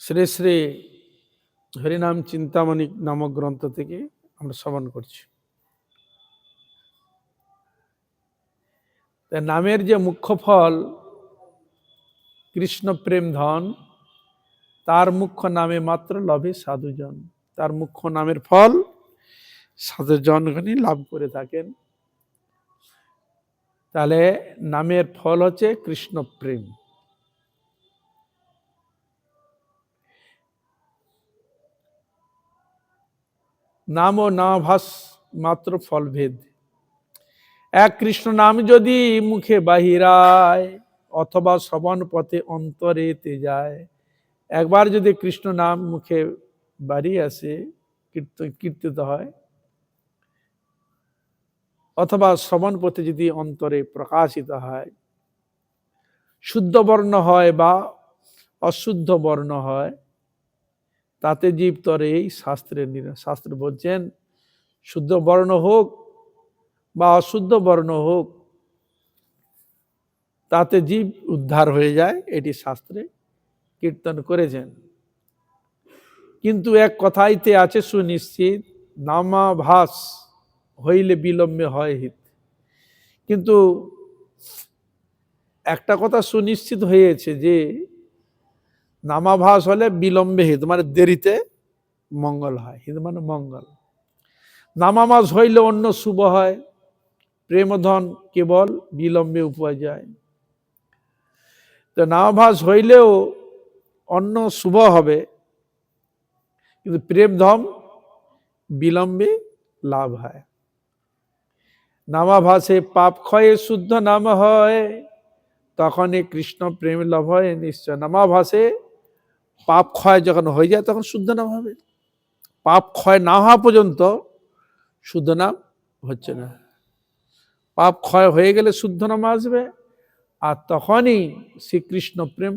শ্রী শ্রী হরিনাম চিন্তামণি নামক গ্রন্থ থেকে আমরা শ্রবণ করছি। নামের যে মুখ্য ফল কৃষ্ণ প্রেম ধন, তার মুখ্য নামে মাত্র লভে সাধুজন। তার মুখ্য নামের ফল সাধুজনগণই লাভ করে থাকেন। তাহলে নামের ফল হচ্ছে কৃষ্ণ প্রেম। নাম ও নামাভাস মাত্র ফলভেদ। এক কৃষ্ণ নাম যদি মুখে বাহিরায় অথবা শ্রবণ পথে অন্তরেতে যায়, একবার যদি কৃষ্ণ নাম মুখে বাড়িয়ে আসে, কীর্তিত হয়, অথবা শ্রবণ পথে যদি অন্তরে প্রকাশিত হয়, শুদ্ধ বর্ণ হয় বা অশুদ্ধ বর্ণ হয়, তাতে জীব তরে এই শাস্ত্রে বলছেন শুদ্ধ বর্ণ হোক বা অশুদ্ধ বর্ণ হোক, তাতে জীব উদ্ধার হয়ে যায়, এটি শাস্ত্রে কীর্তন করেছেন। কিন্তু এক কথাইতে আছে সুনিশ্চিত, নামাভাস হইলে বিলম্বে হয় হিত। কিন্তু একটা কথা সুনিশ্চিত হয়েছে যে নামাভাস হলে বিলম্বে হিত, মানে দেরিতে মঙ্গল হয়। হিত মানে মঙ্গল। নামাভাস হইলে অন্য শুভ হয়, প্রেমধন কেবল বিলম্বে উপয়া যায়। তো নামাভাস হইলেও অন্য শুভ হবে, কিন্তু প্রেমধন বিলম্বে লাভ হয়। নামাভাসে পাপ ক্ষয়ে শুদ্ধ নাম হয়, তখনই কৃষ্ণ প্রেম লাভ হয় নিশ্চয়। নামাভাসে পাপ ক্ষয় যখন হয়ে যায় তখন শুদ্ধ নাম হবে। পাপ ক্ষয় না হওয়া পর্যন্ত শুদ্ধ নাম হচ্ছে না। পাপ ক্ষয় হয়ে গেলে শুদ্ধ নাম আসবে, আর তখনই শ্রীকৃষ্ণ প্রেম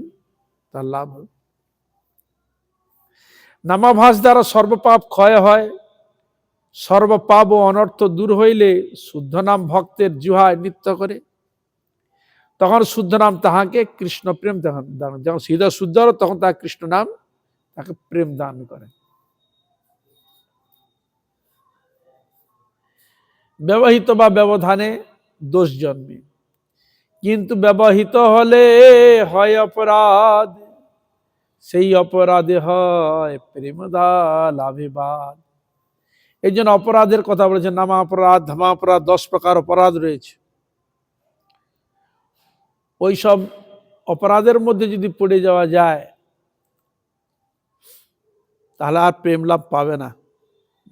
তার লাভ হবে। নামাভাস দ্বারা সর্বপাপ ক্ষয় হয়, সর্বপাপ ও অনর্থ দূর হইলে শুদ্ধ নাম ভক্তের জিহ্বায় নৃত্য করে, তখন শুদ্ধ নাম তাহাকে কৃষ্ণ প্রেম দান। যখন হৃদয় শুদ্ধ হল তখন তার কৃষ্ণ নাম তাকে প্রেম দান করে। ব্যবহিত বা ব্যবধানে দোষ জন্মে, কিন্তু ব্যবহিত হলে হয় অপরাধ, সেই অপরাধে হয় প্রেমদা লাভেবাদ। এই জন্য অপরাধের কথা বলেছেন, নামা অপরাধ, ধামা অপরাধ, 10 প্রকার অপরাধ রয়েছে। ওই সব অপরাধের মধ্যে যদি পড়ে যাওয়া যায় তাহলে আর প্রেম লাভ পাবে না,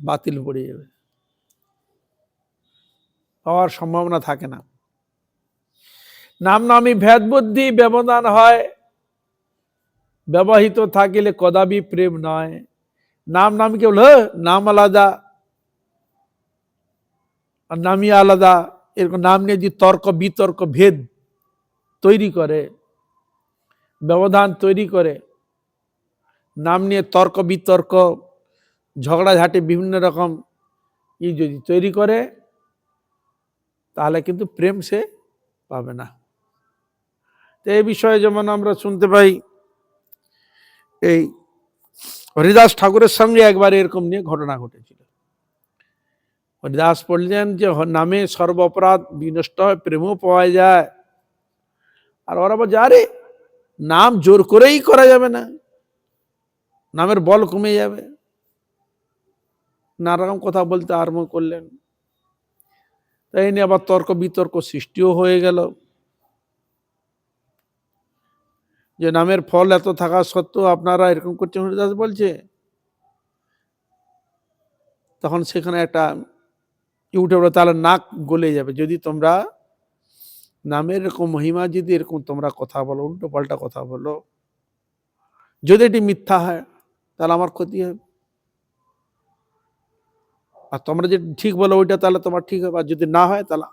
বাতিল পড়ে যাবে, পাওয়ার সম্ভাবনা থাকে না। নাম নামী ভেদ বুদ্ধি ব্যবধান হয়, ব্যবহিত থাকিলে কদাপি প্রেম নয়। নাম নাম কেবল নাম আলাদা আর নামই আলাদা, এরকম নাম নিয়ে যে তর্ক বিতর্ক ভেদ তৈরি করে, ব্যবধান তৈরি করে, নাম নিয়ে তর্ক বিতর্ক ঝগড়াঝাটি বিভিন্ন রকম যদি তৈরি করে, তাহলে কিন্তু প্রেম সে পাবে না। তো এই বিষয়ে যেমন আমরা শুনতে পাই, এই হরিদাস ঠাকুরের সঙ্গে একবার এরকম নিয়ে ঘটনা ঘটেছিল। হরিদাস বললেন যে নামে সর্ব অপরাধ বিনষ্ট হয়, প্রেমও পাওয়া যায়। আর ওরা বলছে আরে নাম জোর করেই করা যাবে না, নামের বল কমে যাবে, নানা রকম কথা বলতে আরম্ভ করলেন। তাই নিয়ে আবার তর্ক বিতর্ক সৃষ্টিও হয়ে গেল, যে নামের ফল এত থাকা সত্ত্বেও আপনারা এরকম করছেন। হরিদাস বলছে, তখন সেখানে একটা উঠে পড়ে, তাহলে নাক গলে যাবে যদি তোমরা নামের এরকম মহিমা যদি এরকম তোমরা কথা বলো, উল্টো পাল্টা কথা বলো, যদি এটি মিথ্যা হয় তাহলে আমার ক্ষতি হবে, আর তোমরা যদি ঠিক বলো ওইটা তাহলে তোমার ঠিক হবে, আর যদি না হয় তাহলে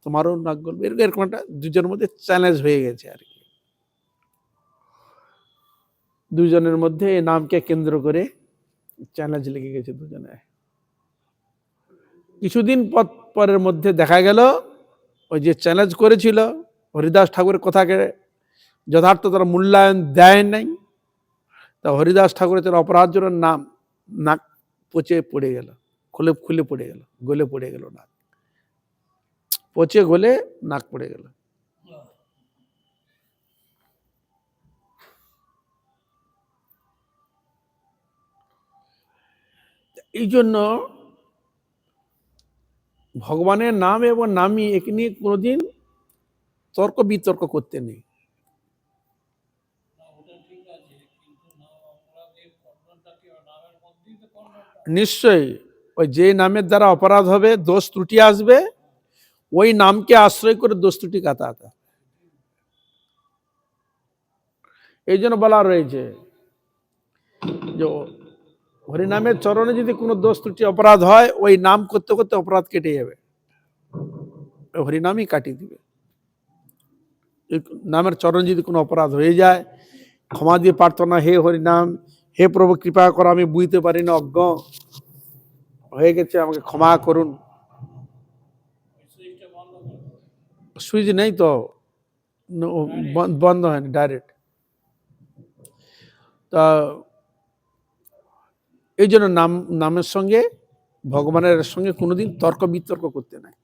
তোমারও নাক গলবে। এরকম একটা দুজনের মধ্যে চ্যালেঞ্জ হয়ে গেছে আর কি। দুজনের মধ্যে এই নামকে কেন্দ্র করে চ্যালেঞ্জ লেগে গেছে দুজনে। কিছুদিন পরের মধ্যে দেখা গেল ওই যে চ্যালেঞ্জ করেছিল হরিদাস ঠাকুরের কথাকে যথার্থ তারা মূল্যায়ন দেয় নাই, তা হরিদাস ঠাকুরের অপরাধ জন্য নাম নাক পচে পড়ে গেল, খুলে পড়ে গেল, গলে পড়ে গেল, নাক পচে গলে নাক পড়ে গেল। এই জন্য ভগবানের নাম এবং নামই একে নিয়ে কোনোদিন তর্ক বিতর্ক করতে নেই। নিশ্চয়ই ওই যে নামের দ্বারা অপরাধ হবে, দোষ ত্রুটি আসবে, ওই নামকে আশ্রয় করে দোষ ত্রুটি কাটাতে। এই জন্য বলা রয়েছে যে হরিনামের চরণে যদি কোনো দোষ ত্রুটি অপরাধ হয়, ওই নাম করতে করতে অপরাধ কেটে যাবে, হরিনামই কাটিয়ে দিবে। নামের চরণে যদি কোনো অপরাধ হয়ে যায়, ক্ষমা দিয়ে প্রার্থনা, হে হরিনাম, হে প্রভু কৃপা করো, আমি বুঝতে পারি না, অজ্ঞ হয়ে গেছে, আমাকে ক্ষমা করুন। সুইচ নেই তো, বন্ধ হয়নি, ডাইরেক্ট। তা এই জন্য নামের সঙ্গে, ভগবানের সঙ্গে কোনোদিন তর্ক বিতর্ক করতে নাই।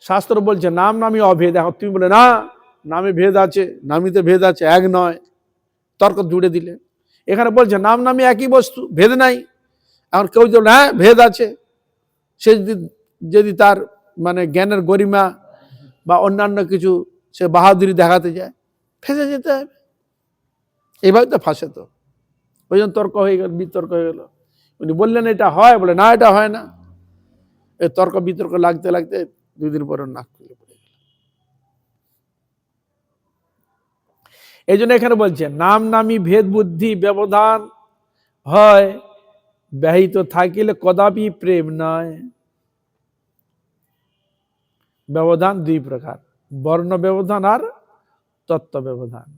শাস্ত্র বলছে নাম নামই অভেদ। এখন তুমি বলে না নামে ভেদ আছে, নামিতে ভেদ আছে, এক নয়, তর্ক জুড়ে দিলে। এখানে বলছে নাম নামে একই বস্তু, ভেদ নাই। এখন কেউ যদি হ্যাঁ ভেদ আছে, সে যদি তার মানে জ্ঞানের গরিমা বা অন্যান্য কিছু সে বাহাদুরি দেখাতে যায়, ফেঁসে যেতে হবে। এইভাবে তো ফাঁসে, তো ওই জন্য তর্ক হয়ে গেল, বিতর্ক হয়ে গেল। উনি বললেন এটা হয়, বলে না এটা হয় না। এই তর্ক বিতর্ক লাগতে লাগতে 2 দিন পরে নাক খুলে পড়ে গেল। এই জন্য এখানে বলছে নাম নামী ভেদ বুদ্ধি ব্যবধান হয়, ব্যাহিত থাকিলে কদাপি প্রেম নয়। ব্যবধান 2 প্রকার, বর্ণ ব্যবধান আর তত্ত্ব ব্যবধান।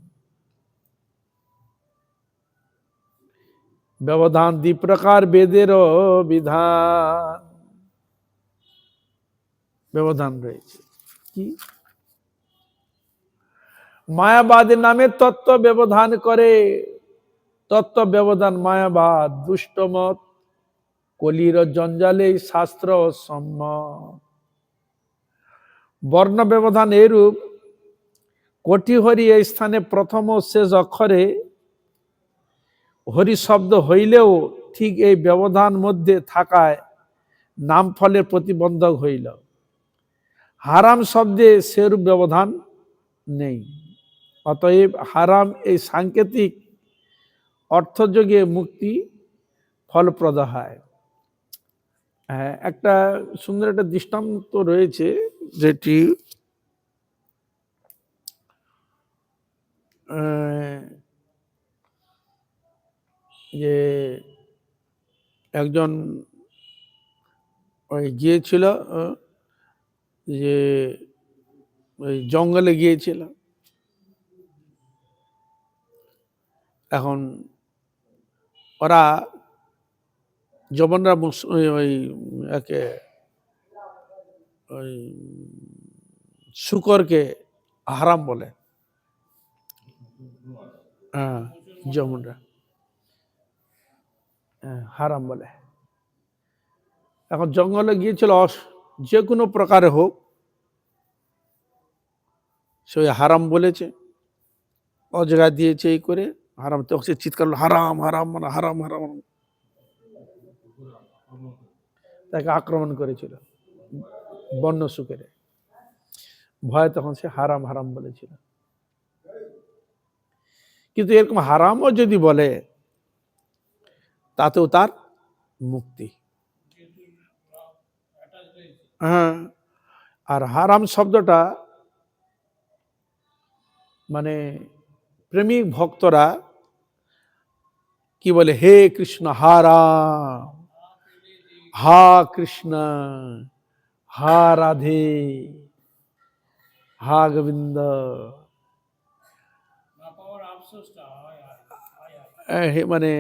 ব্যবধান 2 প্রকার, বেদেরও বিধান। ব্যবধান রয়েছে কি? মায়াবাদের নামে তত্ত্ব ব্যবধান করে, তত্ত্ব ব্যবধান মায়াবাদ, দুষ্টমত, কলির জঞ্জালে শাস্ত্র সম্মত। বর্ণ ব্যবধান এরূপ, কোটি হরি এই স্থানে প্রথম ও শেষ অক্ষরে হরি শব্দ হইলেও ঠিক এই ব্যবধান মধ্যে থাকায় নাম ফলের প্রতিবন্ধক হইল। হারাম শব্দে সেরূপ ব্যবধান নেই। অতএব হারাম এই সাংকেতিক অর্থযোগে মুক্তি ফলপ্রদ হয়। একটা সুন্দর একটা দৃষ্টান্ত রয়েছে, যেটি যে একজন ওই গিয়েছিল, যে ওই জঙ্গলে গিয়েছিল। এখন ওরা যবনরা ওই একে ওই শুকরকে হারাম বলে, হ্যাঁ যমনরা হারাম বলে। এখন জঙ্গলে গিয়েছিল, যে কোনো প্রকারে হোক সে হারাম বলেছে, অজায়গা দিয়েছে, এই করে হারাম। তো সে চিৎকার হারাম হারাম, মানে হারাম হারাম, তাকে আক্রমণ করেছিল বন্য শুকরে। ভয় তখন সে হারাম হারাম বলেছিল। কিন্তু এরকম হারামও যদি বলে, তাতেও তার মুক্তি। হ্যাঁ, আর হারাম শব্দটা মানে প্রেমিক ভক্তরা কি বলে, হে কৃষ্ণ হারাম, হা কৃষ্ণ, হা রাধে, হা গোবিন্দ, মানে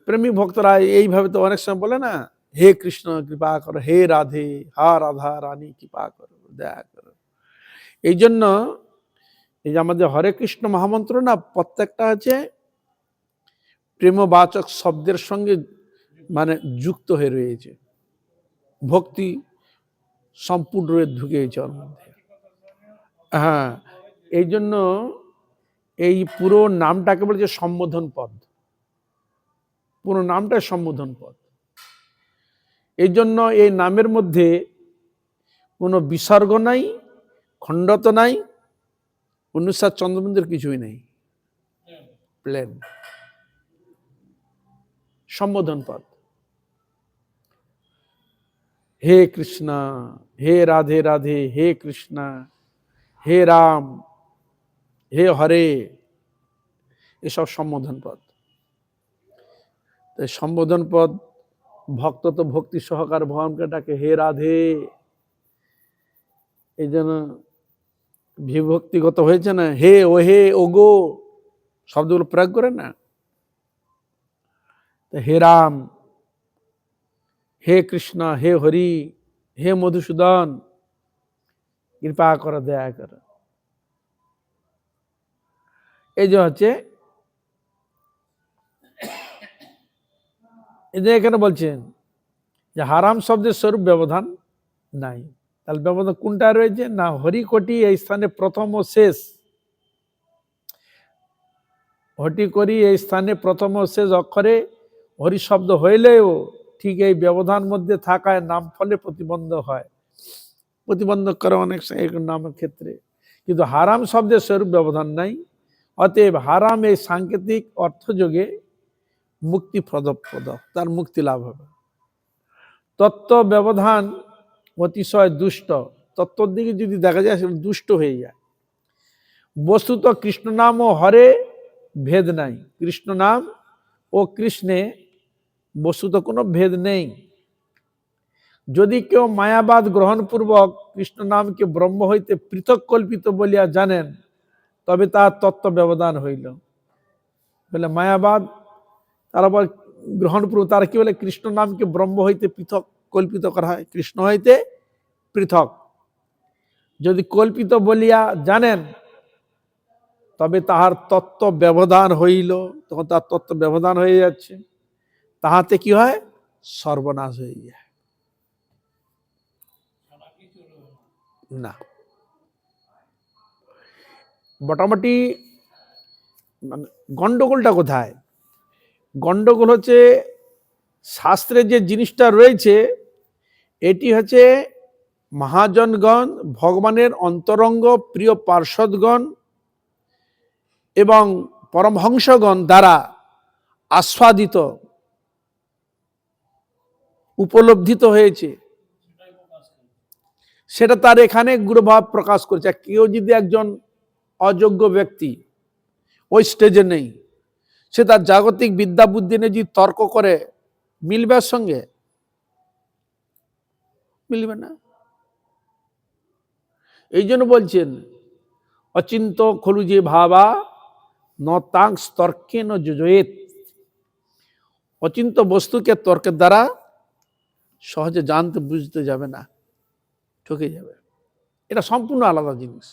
প্রেমিক ভক্তরা এইভাবে তো অনেক সময় বলে না, হে কৃষ্ণ কৃপা করো, হে রাধে, হা রাধা রানী কৃপা করো, দয়া করো। এই জন্য এই যে আমাদের হরে কৃষ্ণ মহামন্ত্র না, প্রত্যেকটা আছে প্রেমবাচক শব্দের সঙ্গে মানে যুক্ত হয়ে রয়েছে, ভক্তি সম্পূর্ণ ঢুকে গেছে ওর মধ্যে। হ্যাঁ, এই জন্য এই পুরো নামটাকে বলছে সম্বোধন পদ, পুরো নামটা সম্বোধন পদ। এই জন্য এই নামের মধ্যে কোনো বিসর্গ নাই, খণ্ডত নাই, অনুসার চন্দ্রবিন্দুর কিছুই নেই, প্লেন সম্বোধন পদ। হে কৃষ্ণ, হে রাধে রাধে, হে কৃষ্ণ, হে রাম, হে হরে, এসব সম্বোধন পদ। সম্বোধন পদ ভক্ত তো ভক্তি সহকার ভগবানকে ডাকে হে রাধে, এই জন্য বিভক্তিগত হয়েছে না, হে ও হে ও গো শব্দগুলো প্রয়োগ করে না। হে রাম, হে কৃষ্ণ, হে হরি, হে মধুসূদন, কৃপা করো, দয়া করো। এই যে হচ্ছে, এই যে এখানে বলছেন যে হারাম শব্দের স্বরূপ ব্যবধান নাই। তাহলে ব্যবধান কোনটা রয়েছে না, হরিকটি এই স্থানে প্রথম ও শেষ, হটি করি এই স্থানে প্রথম ও শেষ অক্ষরে হরি শব্দ হইলেও ঠিক এই ব্যবধান মধ্যে থাকায় নাম ফলে প্রতিবন্ধ হয়, প্রতিবন্ধক করে অনেক নামের ক্ষেত্রে। কিন্তু হারাম শব্দের স্বরূপ ব্যবধান নাই, অতএব হারাম এই সাংকেতিক অর্থযোগে মুক্তি প্রদপ্রদ, তার মুক্তি লাভ হবে। তত্ত্ব ব্যবধান অতিশয় দুষ্ট, তত্ত্বর দিকে যদি দেখা যায় সেটা দুষ্ট হয়ে যায়। বস্তুত কৃষ্ণ নাম ও হরে ভেদ নাই, কৃষ্ণ নাম ও কৃষ্ণে বস্তুত কোনো ভেদ নেই। যদি কেউ মায়াবাদ গ্রহণপূর্বক কৃষ্ণ নামকে ব্রহ্ম হইতে পৃথক কল্পিত বলিয়া জানেন, তবে তার তত্ত্ব ব্যবধান হইল। বলে মায়াবাদ তারা বল গ্রহণপূর্বক, তারা কি বলে কৃষ্ণ নামকে ব্রহ্ম হইতে পৃথক কল্পিত করা হয়, কৃষ্ণ হইতে পৃথক যদি কল্পিত বলিয়া জানেন, তবে তাহার তত্ত্ব ব্যবধান হইল। তখন তার তত্ত্ব ব্যবধান হয়ে যাচ্ছে, তাহাতে কি হয়, সর্বনাশ হয়ে যায়। না, মোটামুটি গন্ডগোলটা কোথায়? গন্ডগোল হচ্ছে শাস্ত্রে যে জিনিসটা রয়েছে, এটি হচ্ছে মহাজনগণ, ভগবানের অন্তরঙ্গ প্রিয় পার্ষদগণ এবং পরমহংসগণ দ্বারা আস্বাদিত, উপলব্ধিত হয়েছে, সেটা তার এখানে গুরুভাব প্রকাশ করছে। কেউ যদি একজন অযোগ্য ব্যক্তি ওই স্টেজে নেই, সে তার জাগতিক বিদ্যা বুদ্ধি নিয়ে যদি তর্ক করে, মিলবে সঙ্গে? মিলবে না। এই জন্য বলছেন অচিন্ত খলু যে ভাবা ন তাংস তর্কে ন যুজয়েত, অচিন্ত বস্তুকে তর্কের দ্বারা সহজে জানতে বুঝতে যাবে না, ঠকে যাবে। এটা সম্পূর্ণ আলাদা জিনিস,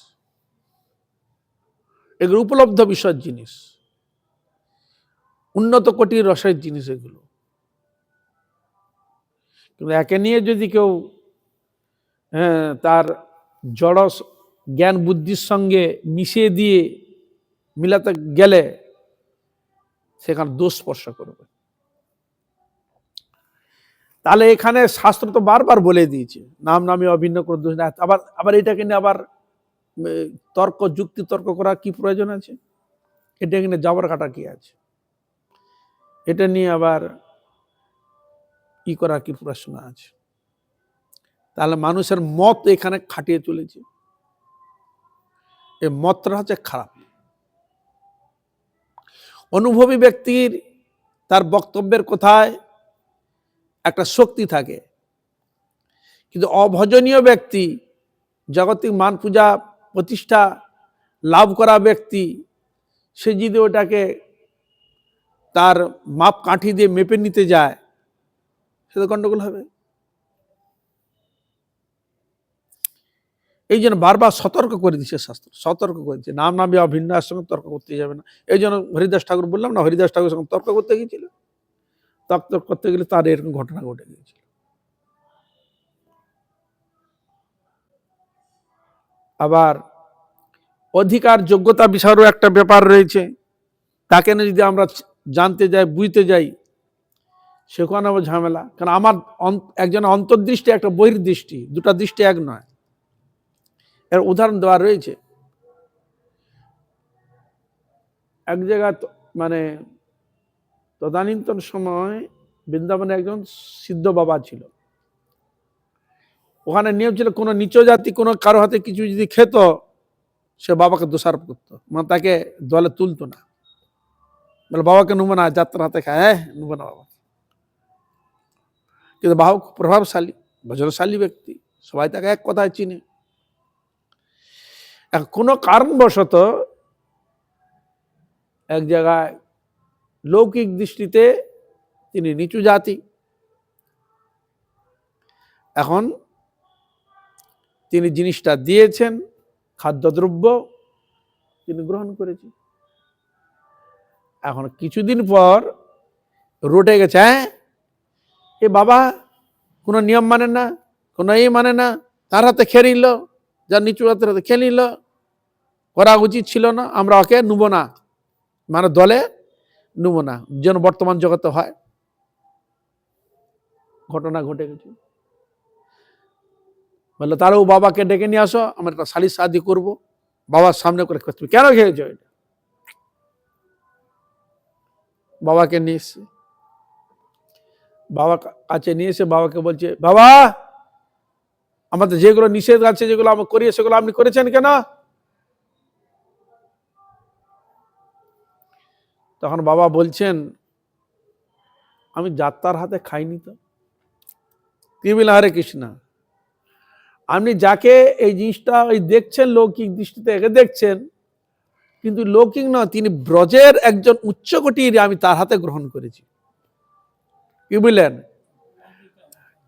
এগুলো উপলব্ধ বিষয়ের জিনিস, উন্নত কোটির রসের জিনিস এগুলো। কিন্তু একে নিয়ে যদি কেউ তার জড় জ্ঞান বুদ্ধির সঙ্গে মিশিয়ে দিয়ে মিলাতে গেলে সেখানে দোষ স্পর্শ করবে। তাহলে এখানে শাস্ত্র তো বারবার বলে দিয়েছে নাম নামে অভিন্ন করে দোষ না। আবার আবার এটাকে নিয়ে আবার তর্ক যুক্তি তর্ক করার কি প্রয়োজন আছে? এটা কিনে যাবার কাটা কি আছে? এটা নিয়ে আবার কি করার কি প্রশ্ন আছে? তাহলে মানুষের মত এখানে খাটিয়ে চলেছে, এই মতটা হচ্ছে খারাপ। অনুভবী ব্যক্তির তার বক্তব্যের কোথায় একটা শক্তি থাকে, কিন্তু অভজনীয় ব্যক্তি, জাগতিক মান পূজা প্রতিষ্ঠা লাভ করা ব্যক্তি, সে যদি ওটাকে তার মাপ কাঠি দিয়ে মেপে নিতে যায়, সেটা গন্ডগোল হবে। এই জন্য বারবার সতর্ক করে দিচ্ছে শাস্ত্র, সতর্ক করে দিচ্ছে নাম না বিবাহ ভিন্নার সঙ্গে তর্ক করতে যাবে না। এই জন্য হরিদাস ঠাকুর বললাম না, হরিদাস ঠাকুরের সঙ্গে তর্ক করতে গিয়েছিল, তর্ক করতে গেলে তার এরকম ঘটনা ঘটে গিয়েছিল। আবার অধিকার যোগ্যতা বিষয়েরও একটা ব্যাপার রয়েছে, তাকে না যদি আমরা জানতে যাই বুঝতে যাই সেখানে আবার ঝামেলা। কারণ আমার একজন অন্তর্দৃষ্টি একটা বহির্দৃষ্টি, দুটা দৃষ্টি এক নয়। এর উদাহরণ দেওয়া রয়েছে। এক জায়গায় মানে তদানীন্তন সময় বৃন্দাবনে একজন সিদ্ধ বাবা ছিল। ওখানে নিয়ম ছিল কোনো নিচ জাতি কোনো কারো হাতে কিছু যদি খেত সে বাবাকে দোষারোপ করতো, মানে তাকে দলে তুলতো না, বলে বাবাকে নেবো না, যাত্রার হাতে খায়, হ্যাঁ নেবো না বাবা। কিন্তু বাবা খুব প্রভাবশালী বজ্রশালী ব্যক্তি, সবাই তাকে এক কথায় চিনে। কোনো কারণবশত এক জায়গায় লৌকিক দৃষ্টিতে তিনি নিচু জাতি, এখন তিনি জিনিসটা দিয়েছেন, খাদ্যদ্রব্য তিনি গ্রহণ করেছেন। এখন কিছুদিন পর রোটে গেছে, হ্যাঁ এ বাবা কোনো নিয়ম মানে না, কোনো এই মানে না, তার হাতে খেয়ে নিল, যার নিচু হাতের হাতে খেয়ে নিল, করা উচিত ছিল না, আমরা ওকে নেব না, মানে দলে নেব না, যেন বর্তমান জগতে হয়। ঘটনা ঘটে গেছে। বললো তাহলে ও বাবাকে ডেকে নিয়ে আসো, আমরা একটা সালিশ শাদি করবো, বাবার সামনে করে তুমি কেন খেয়েছ এটা। বাবাকে নিয়ে এসছে, বাবার কাছে নিয়ে এসে বাবাকে বলছে, বাবা আমাদের যেগুলো নিষেধ আছে, যেগুলো আমরা করি, সেগুলো আপনি করেছেন কেন? তখন বাবা বলছেন, আমি যাত্রার হাতে খাইনি তো। কি বলে, হরে কৃষ্ণ, আপনি যাকে এই জিনিসটা ওই দেখছেন লৌকিক দৃষ্টিতে একে দেখছেন, কিন্তু লৌকিক নয়, তিনি ব্রজের একজন উচ্চকোটির, আমি তার হাতে গ্রহণ করেছি। কি বললেন,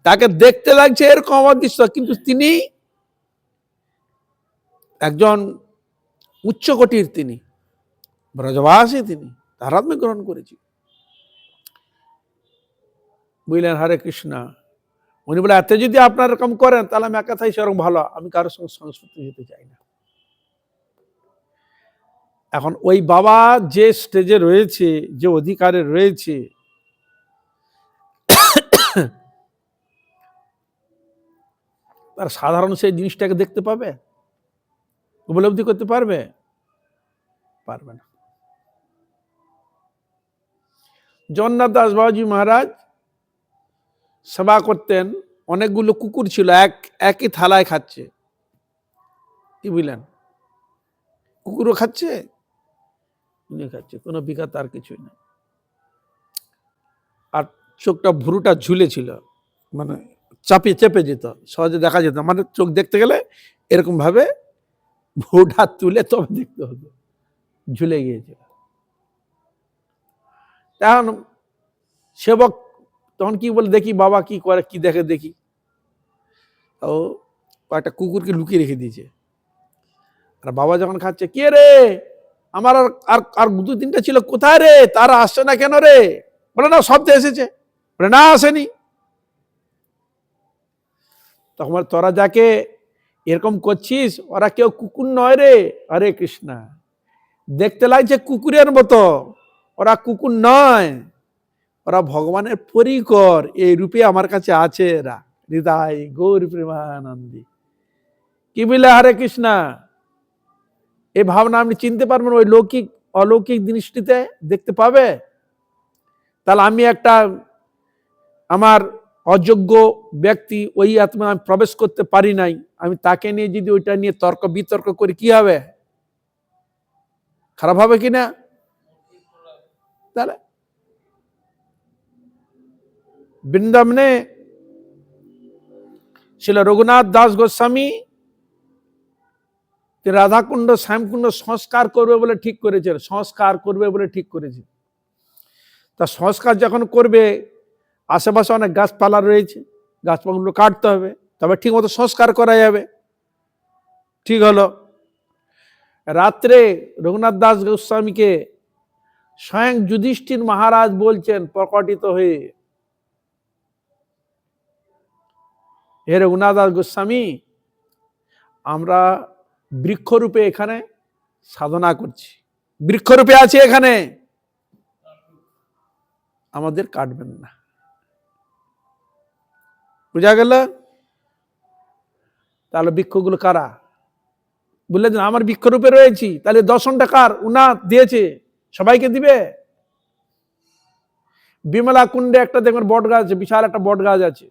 তাকে দেখতে লাগছে এরকম অদৃশ্য, কিন্তু তিনি একজন উচ্চকোটির, তিনি ব্রজবাসী, তিনি তার হাতে গ্রহণ করেছি। বুঝলেন, হরে কৃষ্ণ। উনি বলে, এত যদি আপনার এরকম করেন তাহলে আমি একাথাই সেরকম ভালো, আমি কারোর সঙ্গে সংস্কৃতি যেতে চাই না। এখন ওই বাবা যে স্টেজে রয়েছে, যে অধিকারে রয়েছে, তার সাধারণ সেই জিনিসটাকে দেখতে পাবে, উপলব্ধি করতে পারবে? পারবে না। জগন্নাথ দাস বাবাজি মহারাজ সেবা করতেন, অনেকগুলো কুকুর ছিল একই থালায় খাচ্ছে। কি বুঝলেন, কুকুরও খাচ্ছে, উনি খাচ্ছে, কোনো বিঘা তার কিছুই না। আর চোখটা ভুরুটা ঝুলে ছিল, মানে চাপিয়ে চেপে যেত, সহজে দেখা যেত, মানে চোখ দেখতে গেলে এরকম ভাবে ভুরুটা তুলে তবে দেখতে হতো, ঝুলে গিয়েছিল। তখন সেবক তখন কি বলে, দেখি বাবা কি করে, কি দেখে দেখি। ও কয়েকটা কুকুরকে লুকিয়ে রেখে দিয়েছে। আর বাবা যখন খাচ্ছে, কে রে, আমার আর আর দু তিনটা ছিল, কোথায় রে, তারা আসছে না কেন রে? বলে না, সব তো এসেছে। বলে না, আসেনি। তখন তোরা যাকে এরকম করছিস ওরা কেউ কুকুর নয় রে। হরে কৃষ্ণ, দেখতে লাগছে কুকুরের মতো, ওরা কুকুর নয়, ওরা ভগবানের পরিকর, এই রূপে আমার কাছে আছে এরা। হৃদয় গৌর প্রেমানন্দী। কি বলে, হরে কৃষ্ণ, এই ভাবনা আপনি চিনতে পারবেন, ওই লৌকিক অলৌকিক জিনিসটিতে দেখতে পাবে। তাহলে আমি একটা আমার অযোগ্য ব্যক্তি, ওই আত্মা আমি প্রবেশ করতে পারি নাই, আমি তাকে নিয়ে যদি ওইটা নিয়ে তর্ক বিতর্ক করি, কি হবে? খারাপ হবে কিনা? তাহলে বৃন্দাবনে ছিল রঘুনাথ দাস গোস্বামী, রাধাকুণ্ড শ্যামকুণ্ড সংস্কার করবে বলে ঠিক করেছে, সংস্কার করবে বলে ঠিক করেছে। তা সংস্কার যখন করবে, আশেপাশে অনেক গাছপালা রয়েছে, গাছপালাগুলো কাটতে হবে, তবে ঠিক মতো সংস্কার করা যাবে। ঠিক হলো। রাত্রে রঘুনাথ দাস গোস্বামীকে স্বয়ং যুধিষ্ঠির মহারাজ বলছেন প্রকটিত হয়ে, হে রঘুনাথ দাস গোস্বামী, আমরা বৃক্ষরূপে এখানে সাধনা করছি, বৃক্ষরূপে আছে এখানে, আমাদের কাটবেন না। বুঝা গেল? তাহলে বৃক্ষগুলো কারা? বললেন আমার বৃক্ষরূপে রয়েছি, তাহলে দর্শনটা কার? উনা দিয়েছে, সবাইকে দিবে। বিমলা কুণ্ডে একটা দেখবেন বট গাছ আছে, বিশাল একটা বট গাছ আছে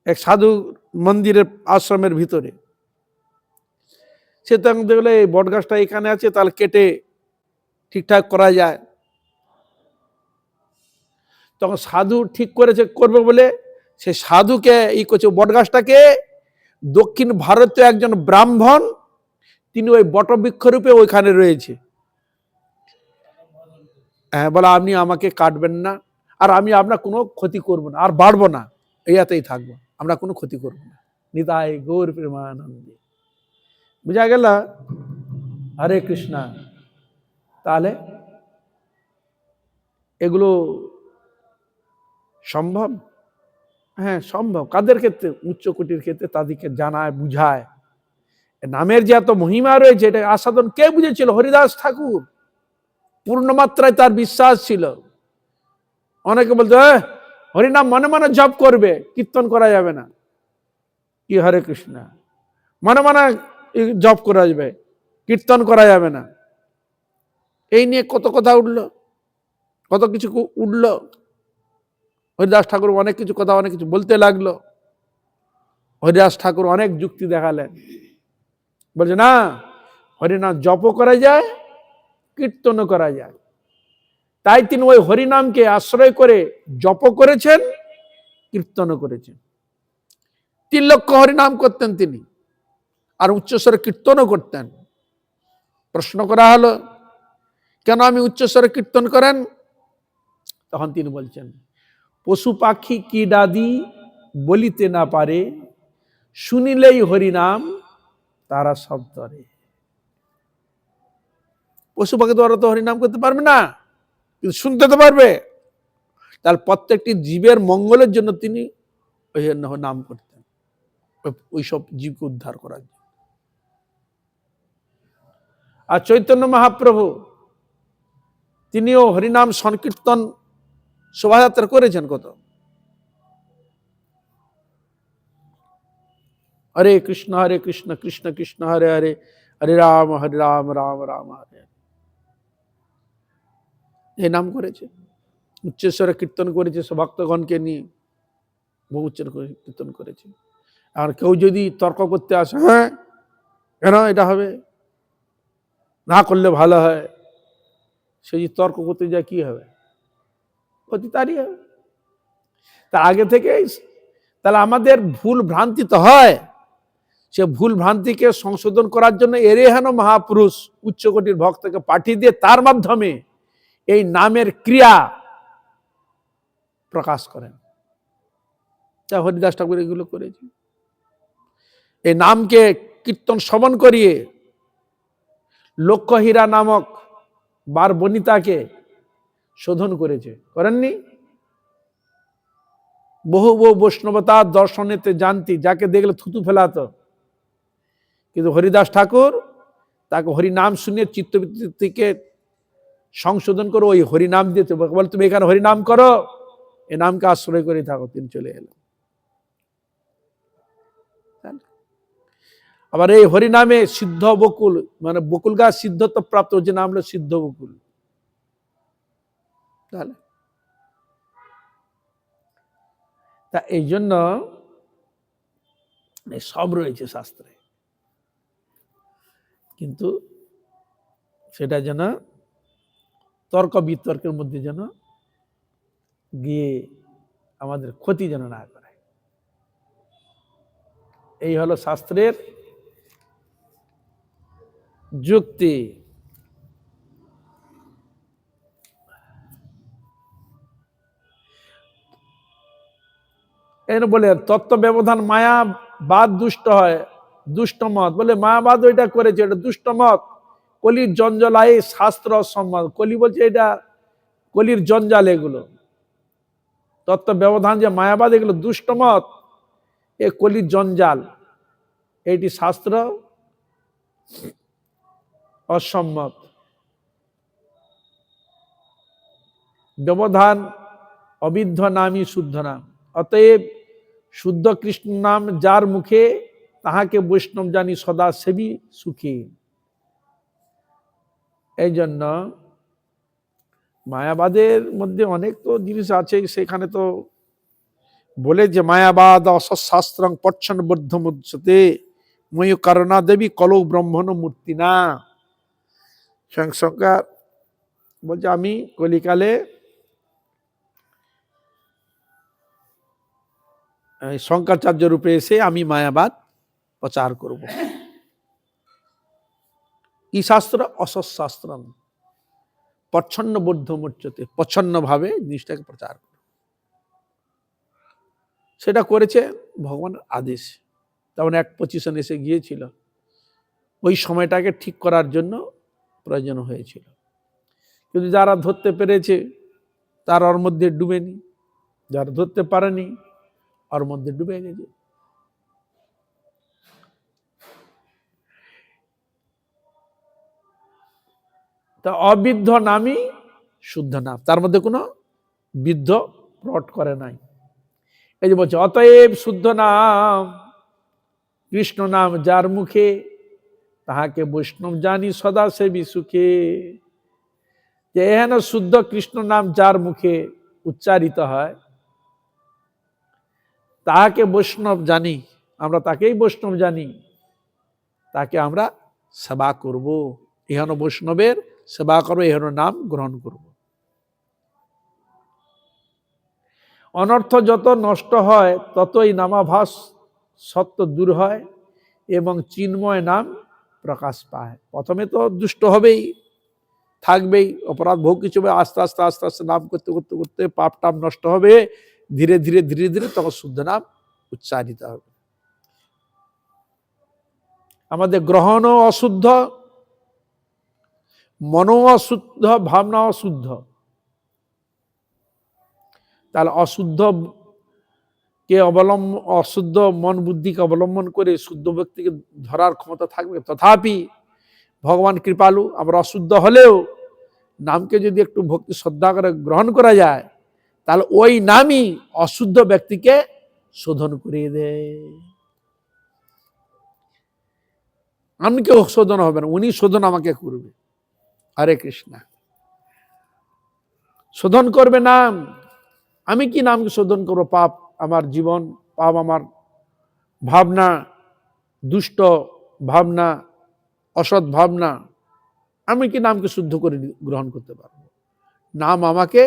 এক সাধু মন্দিরের আশ্রমের ভিতরে। সে তখন দেখলে এই বট গাছটা এখানে আছে, তাহলে কেটে ঠিকঠাক করা যায়। তখন সাধু ঠিক করেছে করবে বলে সে সাধুকে ই করছে, বট গাছটাকে দক্ষিণ ভারতীয় একজন ব্রাহ্মণ, তিনি ওই বটবৃক্ষ রূপে ওইখানে রয়েছে। হ্যাঁ, বলা আপনি আমাকে কাটবেন না, আর আমি আপনার কোনো ক্ষতি করব না, আর বাড়বো না, এইয়াতেই থাকবো, আমরা কোনো ক্ষতি করব না। নিতাই গৌর প্রেমানন্দে। বুঝা গেল? হরে কৃষ্ণা। তাহলে এগুলো সম্ভব? হ্যাঁ সম্ভব। কাদের ক্ষেত্রে? উচ্চ কোটির ক্ষেত্রে, তাদেরকে জানায় বুঝায়। নামের যে এত মহিমা রয়েছে, এটা আস্বাদন কে বুঝেছিল? হরিদাস ঠাকুর। পূর্ণমাত্রায় তার বিশ্বাস ছিল। অনেকে বলতো হরিনাম মনে মনে জপ করবে, কীর্তন করা যাবে না। কি হরে কৃষ্ণ, মনে মনে জপ করা যাবে, কীর্তন করা যাবে না। এই নিয়ে কত কথা উঠলো, কত কিছু উঠলো। হরিদাস ঠাকুর অনেক কিছু কথা, অনেক কিছু বলতে লাগলো। হরিদাস ঠাকুর অনেক যুক্তি দেখালেন, বলছে না, হরিনাম জপও করা যায়, কীর্তনও করা যায়। তাই তিনি ওই হরিনামকে আশ্রয় করে জপ করেছেন, কীর্তনও করেছেন। 3 লক্ষ হরিনাম করতেন তিনি, আর উচ্চস্বরে কীর্তনও করতেন। প্রশ্ন করা হলো, কেন আমি উচ্চস্বরে কীর্তন করেন? তখন তিনি বলছেন, পশু পাখি কি ডাদি বলিতে না পারে, শুনিলেই হরিনাম তারা সব তরে। পশু পাখি দ্বারা তো হরিনাম করতে পারবে না, কিন্তু শুনতে তো পারবে। তার প্রত্যেকটি জীবের মঙ্গলের জন্য তিনি ওই নাম করতেন, ওই সব জীবকে উদ্ধার করার জন্য। আর চৈতন্য মহাপ্রভু তিনিও হরিনাম সংকীর্তন শোভাযাত্রা করেছেন কত। হরে কৃষ্ণ কৃষ্ণ কৃষ্ণ হরে হরে, হরে রাম রাম রাম হরে। এই নাম করেছে, উচ্চস্বরে কীর্তন করেছে, ভক্তগণকে নিয়ে বহু উচ্চারণ করে কীর্তন করেছে। আর কেউ যদি তর্ক করতে আসে, হ্যাঁ কেন এটা হবে, না করলে ভালো হয়, সে যদি তর্ক করতে যায় কি হবে? ক্ষতি তারই হবে। তার আগে থেকে তাহলে আমাদের ভুল ভ্রান্তি তো হয়, সে ভুল ভ্রান্তিকে সংশোধন করার জন্য এরেহানো মহাপুরুষ উচ্চকোটির ভক্তকে পাঠিয়ে দিয়ে তার মাধ্যমে এই নামের ক্রিয়া প্রকাশ করেন। যা হরিদাস ঠাকুর এগুলো করেছে। এই নামকে কীর্তন শ্রবণ করিয়ে লক্ষ্যহীরা নামক বার বনিতাকে শোধন করেছে, করেননি? বহু বৈষ্ণবতার দর্শনেতে জানতি, যাকে দেখলে থুতু ফেলাতো, কিন্তু হরিদাস ঠাকুর তাকে হরিনাম শুনিয়ে চিত্তবৃত্তিকে সংশোধন করে ওই হরিনাম দিতে বল, তুমি এখানে হরিনাম করো, এ নামকে আশ্রয় করে থাকো। তিনি চলে এলেন। আবার এই হরিনামে সিদ্ধ বকুল, মানে বকুল গাছ সিদ্ধত্ব প্রাপ্ত, যে নাম হলো সিদ্ধ বকুল। তাহলে তা এই জন্য সব রয়েছে শাস্ত্রে, কিন্তু সেটা যেন তর্ক বিতর্কের মধ্যে যেন গিয়ে আমাদের ক্ষতি যেন না করে। এই হলো শাস্ত্রের যুক্তি। এর বলে তত্ত্ব ব্যবধান মায়া বাদ দুষ্ট হয়, দুষ্টমত, বলে মায়াবাদ ওইটা করেছে, এটা দুষ্টমত, কলির জঞ্জালায় শাস্ত্র অসম্মত। কলি বলছে এটা কলির জঞ্জাল, এগুলো তত্ত্ব ব্যবধান যে মায়াবাদ, এগুলো দুষ্টমত, এ কলির জঞ্জাল, এইটি শাস্ত্র অসম্মত। ব্যবধান অবিদ্ধ নামই শুদ্ধ নাম। অতএব শুদ্ধ কৃষ্ণ নাম যার মুখে, তাহাকে বৈষ্ণব জানি সদা সেবী সুখী। এই জন্য মায়াবাদের মধ্যে অনেক তো জিনিস আছে, সেখানে তো বলে যে মায়াবাদ অসৎশাস্ত্রং পচ্ছন্ন বদ্ধ মুচ্যতে ময়ূ কারণা দেবী কলৌ ব্রহ্মণ মূর্তি না। শঙ্কর বলছে আমি কলিকালে শঙ্করাচার্য রূপে এসে আমি মায়াবাদ প্রচার করব। কি শাস্ত্র? অসৎশাস্ত্র পচ্ছন্ন বদ্ধ মুচ্যতে, প্রচ্ছন্ন ভাবে জিনিসটাকে প্রচার করব। সেটা করেছে ভগবানের আদেশ। তেমন এক পজিশন এসে গিয়েছিল, ওই সময়টাকে ঠিক করার জন্য প্রয়োজন হয়েছিল। কিন্তু যারা ধরতে পেরেছে তারা ওর মধ্যে ডুবেনি, যারা ধরতে পারেনি ওর মধ্যে ডুবে গেছে। তা অবিদ্ধ নামই শুদ্ধ নাম, তার মধ্যে কোনো বিদ্ধ প্রট করে নাই। এই যে বলছে অতএব শুদ্ধ নাম কৃষ্ণ নাম যার মুখে, তাহাকে বৈষ্ণব জানি সদা সেবী সুখে। যে এহেন শুদ্ধ কৃষ্ণ নাম যার মুখে উচ্চারিত হয়, তাহাকে বৈষ্ণব জানি, আমরা তাকেই বৈষ্ণব জানি, তাকে আমরা সেবা করব। এহেন বৈষ্ণবের সেবা করবো, এহেন নাম গ্রহণ করব। অনর্থ যত নষ্ট হয় ততই নামাভাস সত্য দূর হয় এবং চিন্ময় নাম প্রকাশ পায়। প্রথমে তো দুষ্ট হবেই, থাকবেই, অপরাধ ভোগ কিছু হবে, আস্তে আস্তে আস্তে আস্তে নাম করতে করতে করতে পাপ টাপ নষ্ট হবে, ধীরে ধীরে ধীরে ধীরে তখন শুদ্ধ নাম উচ্চারিত হবে। আমাদের গ্রহণও অশুদ্ধ, মনও অশুদ্ধ, ভাবনা অশুদ্ধ। তাহলে অশুদ্ধ কে অবলম্বন, অশুদ্ধ মন বুদ্ধিকে অবলম্বন করে শুদ্ধ ব্যক্তিকে ধরার ক্ষমতা থাকবে? তথাপি ভগবান কৃপালু, আমরা অশুদ্ধ হলেও নামকে যদি একটু ভক্তি শ্রদ্ধা করে গ্রহণ করা যায়, তাহলে ওই নামই অশুদ্ধ ব্যক্তিকে শোধন করিয়ে দেয়। আমি কেউ শোধন হবে না, উনি শোধন আমাকে করবে। হরে কৃষ্ণ। শোধন করবে নাম। আমি কি নামকে শোধন করবো? পাপ আমার জীবন, পাপ আমার ভাবনা, দুষ্ট ভাবনা, অসৎ ভাবনা, আমি কি নামকে শুদ্ধ করে গ্রহণ করতে পারবো? নাম আমাকে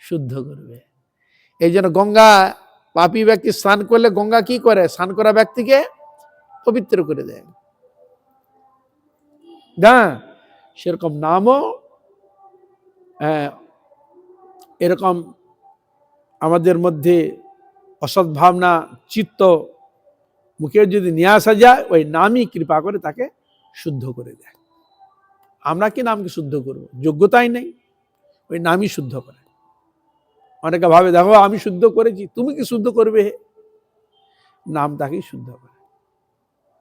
শুদ্ধ করবে। এই জন্য গঙ্গা, পাপী ব্যক্তি স্নান করলে গঙ্গা কি করে? স্নান করা ব্যক্তিকে পবিত্র করে দেয়। না, সেরকম নামও এরকম আমাদের মধ্যে অসৎ ভাবনা, চিত্ত মুখে যদি নিয়ে আসা যায়, ওই নামই কৃপা করে তাকে শুদ্ধ করে দেয়। আমরা কি নামকে শুদ্ধ করব? যোগ্যতাই নেই, ওই নামই শুদ্ধ করে। অনেকে ভাবে দেখো আমি শুদ্ধ করেছি, তুমি কি শুদ্ধ করবে? নাম তাকেই শুদ্ধ করে।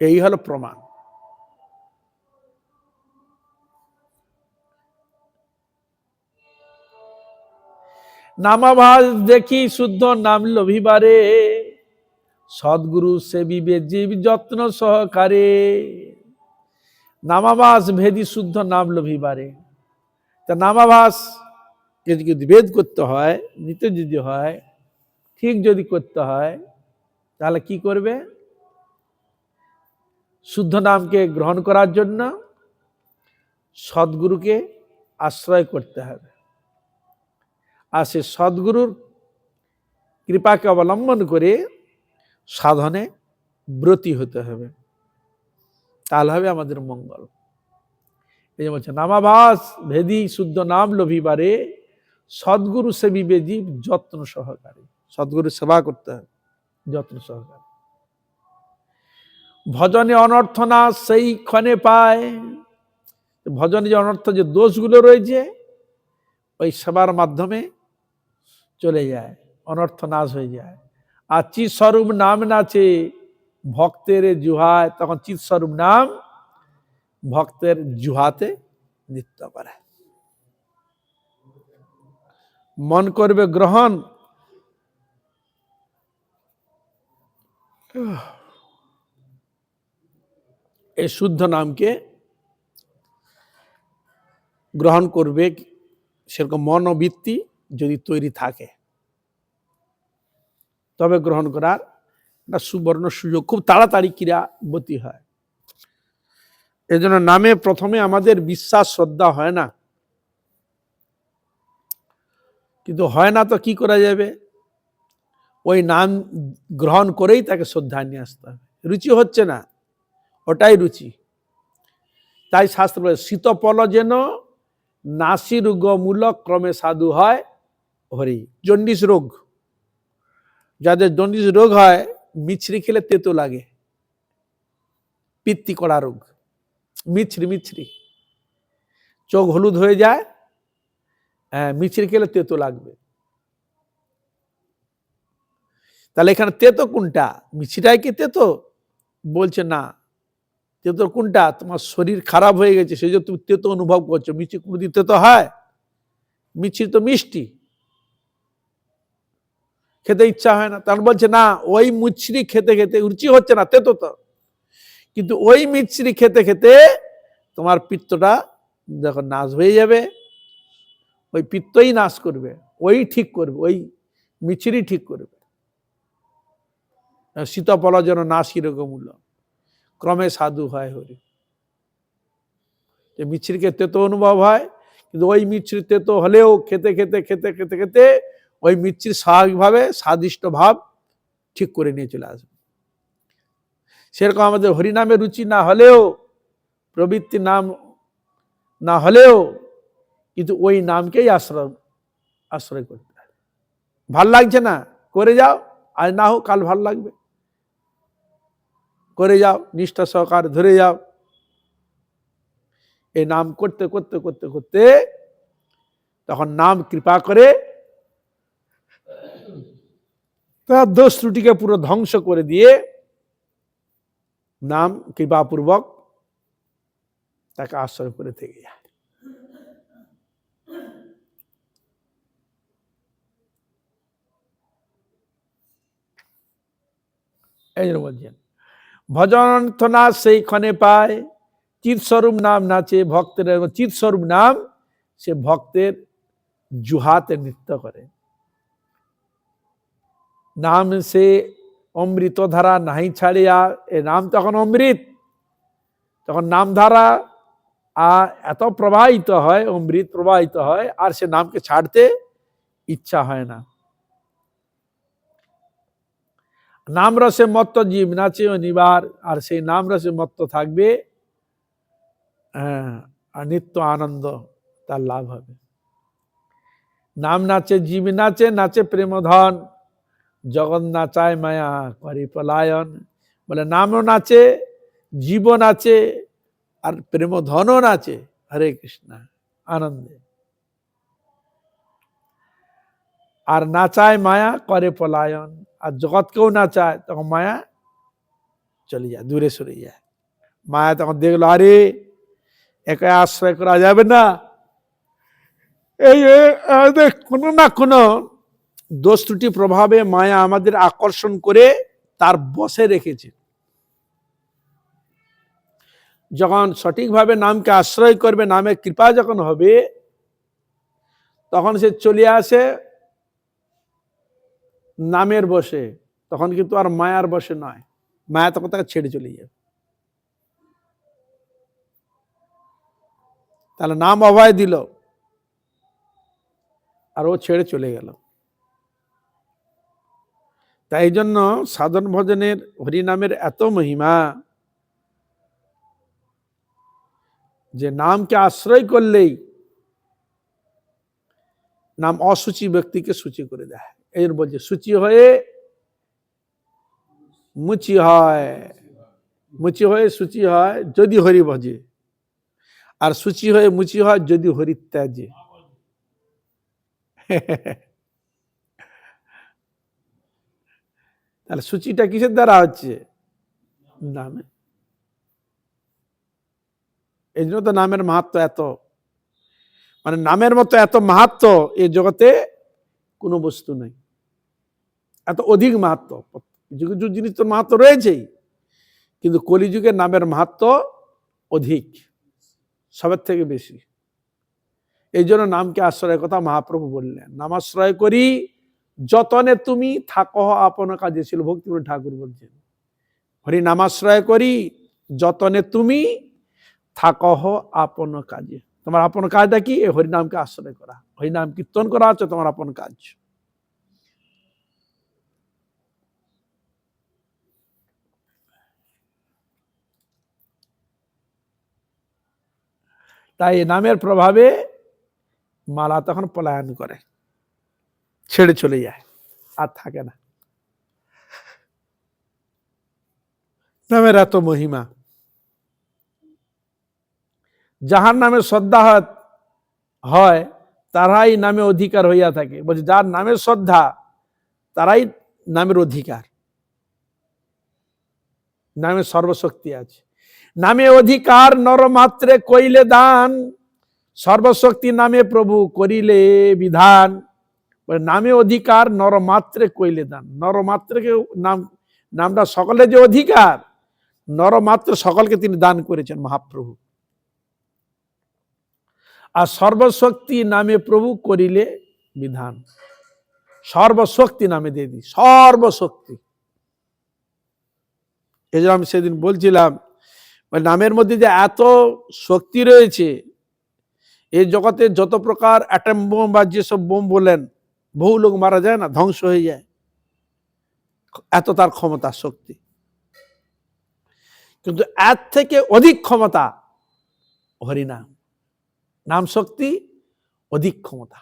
এই হলো প্রমাণ। নামাভাস দেখি শুদ্ধ নাম লভিবারে, সদ্গুরু সেবিবে জীব যত্ন সহকারে। নামাভাস ভেদি শুদ্ধ নাম লভিবারে। তা নামাভাস যদি ভেদ করতে হয়, নিতে যদি হয়, ঠিক যদি করতে হয়, তাহলে কি করবে? শুদ্ধ নামকে গ্রহণ করার জন্য সদ্গুরুকে আশ্রয় করতে হবে। আর সে সদ্গুরুর কৃপাকে অবলম্বন করে সাধনে ব্রতী হতে হবে, তাহলে হবে আমাদের মঙ্গল। এই যে বলছে নামাভাস ভেদি শুদ্ধ নাম লভিবারে, সদ্গুরু সেবিবে জীব যত্ন সহকারে। সদ্গুরু সেবা করতে হবে যত্ন সহকারে। ভজনে অনর্থ না সেই ক্ষণে পায়। ভজনে যে অনর্থ যে দোষগুলো রয়েছে ওই সেবার মাধ্যমে চলে যায়, অনর্থ নাশ হয়ে যায়। আর চিৎ স্বরূপ নাম নাচে ভক্তের জুহায়, তখন চিৎ স্বরূপ নাম ভক্তের জুহাতে নৃত্য করে। মন করবে গ্রহণ, এই শুদ্ধ নামকে গ্রহণ করবে, সেরকম মনোবৃত্তি যদি তৈরি থাকে তবে গ্রহণ করার একটা সুবর্ণ সুযোগ, খুব তাড়াতাড়ি ক্রিয়াবতী হয়। এজন্য নামে প্রথমে আমাদের বিশ্বাস শ্রদ্ধা হয় না, কিন্তু হয় না তো কি করা যাবে, ওই নাম গ্রহণ করেই তাকে শ্রদ্ধা নিয়ে আসতে হবে। রুচি হচ্ছে না, ওটাই রুচি। তাই শাস্ত্র বলে শীতপল যেন নাসি রোগ মূলক ক্রমে সাধু হয় হরি। জন্ডিস রোগ, যাদের জন্ডিস রোগ হয় মিছরি খেলে তেতো লাগে, পিত্তি করা রোগ, মিছরি চোখ হলুদ হয়ে যায়, মিছরি খেলে তেতো লাগবে। তাহলে এখানে তেতো কোনটা, মিছরিটাই কি তেতো? বলছে না, তেতো কোনটা, তোমার শরীর খারাপ হয়ে গেছে সেই জন্য তুমি তেতো অনুভব করছো। মিছরি কোনদিন তেতো হয়? মিছরি তো মিষ্টি, খেতে ইচ্ছা হয় না। তার বলছে না, ওই মিছরি খেতে খেতে রুচি হচ্ছে না, তেতো তো, কিন্তু ওই মিছরি খেতে খেতে তোমার পিত্তটা যখন নাশ হয়ে যাবে, ওই পিত্তই নাশ করবে, ওই ঠিক করবে, ওই মিছরি ঠিক করবে। শীতপল যেন নাসি রোগ মূল ক্রমে সাধু হয় হরি। মিছরিকে তেতো অনুভব হয়, কিন্তু ওই মিছরি তেতো হলেও খেতে খেতে খেতে খেতে খেতে ওই মিছরি স্বাভাবিকভাবে স্বাদিষ্ট ভাব ঠিক করে নিয়ে চলে আসবে। সেরকম আমাদের হরিনামে রুচি না হলেও, প্রবৃত্তি নাম না হলেও, কিন্তু ওই নামকেই আশ্রয় করতে হয়। ভাল লাগছে না, করে যাও, আজ না হোক কাল ভাল লাগবে, করে যাও, নিষ্ঠা সহকার ধরে যাও। এই নাম করতে করতে করতে করতে তখন নাম কৃপা করে তার দোষ ত্রুটিকে পুরো ধ্বংস করে দিয়ে নাম কৃপাপূর্বক তাকে আশ্রয় করে থেকে যায়। এই জন্য বলছেন ভজন না সেই ক্ষণে পায়, চিৎ স্বরূপ নাম নাচে ভক্তের। চিৎ স্বরূপ নাম সে ভক্তের জুহাতে নৃত্য করে। নাম সে অমৃত ধারা নাহি ছাড়িয়া, এ নাম তখন অমৃত, তখন নাম ধারা এত প্রবাহিত হয়, অমৃত প্রবাহিত হয়, আর সে নামকে ছাড়তে ইচ্ছা হয় না। নাম রসে মত্ত জীব নাচে অনিবার, আর সেই নাম রসে মত্ত থাকবে, নিত্য আনন্দ তার লাভ হবে। নাম নাচে জীব নাচে, নাচে প্রেম ধন, জগৎ নাচায় মায়া করি পলায়ন। বলে নামও নাচে, জীব নাচে, আর প্রেম ধনও নাচে, হরে কৃষ্ণ আনন্দে। আর নাচায় মায়া করে পলায়ন, আর জগৎকেও নাচায়, তখন মায়া চলে যায়, দূরে সরে যায়। মায়া তখন দেখলো আরে একা আশ্রয় করা যাবে না, এই কোনো না কোনো দোষ ত্রুটি প্রভাবে মায়া আমাদের আকর্ষণ করে তার বশে রেখেছে। যখন সঠিকভাবে নামকে আশ্রয় করবে, নামে কৃপা যখন হবে, তখন সে চলে আসে নামের বশে, তখন কিন্তু আর মায়ার বশে নয়। মায়া তখন তাকে ছেড়ে চলে যাবে। তাহলে নাম অভয় দিল আর ও ছেড়ে চলে গেল। তাই জন্য সাধন ভজনের হরিনামের এত মহিমা, যে নামকে আশ্রয় করলেই নাম অসুচি ব্যক্তিকে সূচি করে দেয়। এই বলছে সূচি হয়ে মুচি হয়, মুচি হয়ে সূচি হয় যদি হরি ভজে, আর সূচি হয়ে মুচি হয় যদি হরি ত্যাজে। তাহলে সূচিটা কিসের দ্বারা হচ্ছে? নামে। এই জন্য তো নামের মাহাত্ম এত, মানে নামের মতো এত মাহাত্ম এই জগতে কোনো বস্তু নেই, এত অধিক মাহাত্ম। যুগ যুগ জিনিস তো মাহাত্ম রয়েছেই, কিন্তু কলিযুগের নামের মাহাত্ম অধিক, সবের থেকে বেশি। এই জন্য নামকে আশ্রয়ের কথা মহাপ্রভু বললেন, নামাশ্রয় করি যতনে তুমি থাকো আপন কাজে। ছিল ভক্তিপুর ঠাকুর বলছেন, হরি নামাশ্রয় করি যতনে তুমি থাকহ আপন কাজে। তোমার আপন কাজটা কি? হরিনামকে আশ্রয় করা, হরিনাম কীর্তন করা হচ্ছে তোমার আপন কাজ। তাই নামের প্রভাবে মালা তখন পলায়ন করে, ছেড়ে চলে যায়, আর থাকে না। নামের এত মহিমা, যাহার নামে শ্রদ্ধা হয় তারাই নামে অধিকার হইয়া থাকে। বলছে যার নামের শ্রদ্ধা তারাই নামের অধিকার, নামে সর্বশক্তি আছে। নামে অধিকার নরমাত্রে কইলে দান, সর্বশক্তি নামে প্রভু করিলে বিধান। নামে অধিকার নরমাত্রে কইলে দান, নরমাত্রকে নাম, নামটা সকলের যে অধিকার, নরমাত্র সকলকে তিনি দান করেছেন মহাপ্রভু। আর সর্বশক্তি নামে প্রভু করিলে বিধান, সর্বশক্তি নামে দিয়ে দিই, সর্বশক্তি। এই জন্য আমি সেদিন বলছিলাম, নামের মধ্যে যে এত শক্তি রয়েছে, এই জগতে যত প্রকার অ্যাটম বোম বা যেসব বোম বলেন, বহু লোক মারা যায় না, ধ্বংস হয়ে যায়, এত তার ক্ষমতা শক্তি। কিন্তু এর থেকে অধিক ক্ষমতা হরিনাম, নাম শক্তি অধিক ক্ষমতা।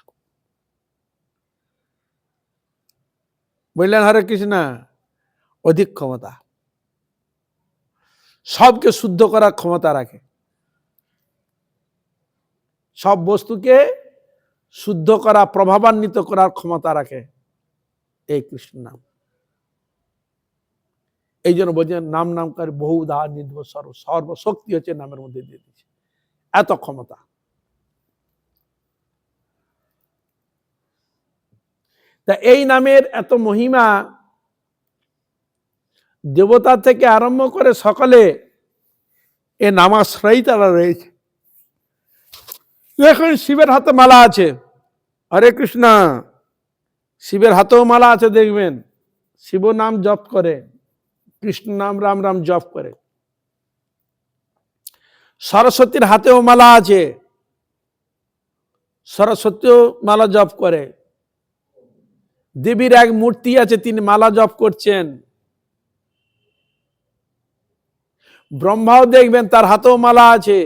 বললেন হরে কৃষ্ণ, অধিক ক্ষমতা, সবকে শুদ্ধ করার ক্ষমতা রাখে, সব বস্তুকে শুদ্ধ করা, প্রভাবান্বিত করার ক্ষমতা রাখে এই কৃষ্ণ নাম। এই জন্য বলছেন নাম নামকারী বহু দা নির্ভর, সর্বশক্তি হচ্ছে নামের মধ্যে দিয়ে দিচ্ছে, এত ক্ষমতা। তা এই নামের এত মহিমা, দেবতা থেকে আরম্ভ করে সকলে এ নামাশ্রয়ী তারা রয়েছে। দেখুন শিবের হাতে মালা আছে, হরে কৃষ্ণ, শিবের হাতেও মালা আছে, দেখবেন শিব নাম জপ করে, কৃষ্ণ নাম রাম রাম জপ করে। সরস্বতীর হাতেও মালা আছে, সরস্বতীও মালা জপ করে। দেবীর এক মূর্তি আছে, তিনি মালা জপ করছেন। ব্রহ্মাও দেখবেন তার হাতেও মালা আছে,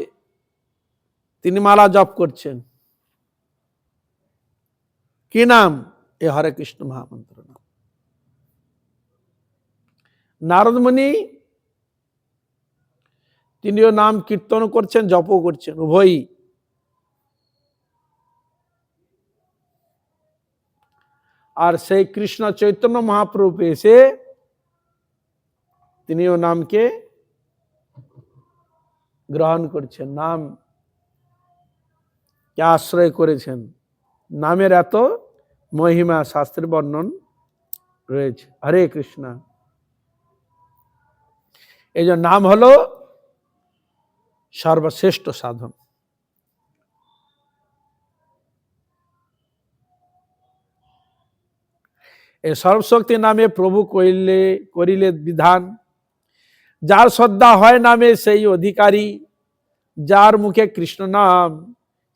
তিনি মালা জপ করছেন। কি নাম? এ হরে কৃষ্ণ মহামন্ত্র নাম। নারদ মুনি তিনিও নাম কীর্তন করছেন, জপও করছেন, উভয়ই। আর সেই কৃষ্ণ চৈতন্য মহাপ্রভু এসে তিনিও নামকে গ্রহণ করছেন, নাম কে আশ্রয় করেছেন। নামের এত মহিমা শাস্ত্রের বর্ণন রয়েছে। হরে কৃষ্ণ। এই যে নাম হলো সর্বশ্রেষ্ঠ সাধন। এই সর্বশক্তি নামে প্রভু করিলে বিধান, যার শ্রদ্ধা হয় নামে সেই অধিকারী, যার মুখে কৃষ্ণ নাম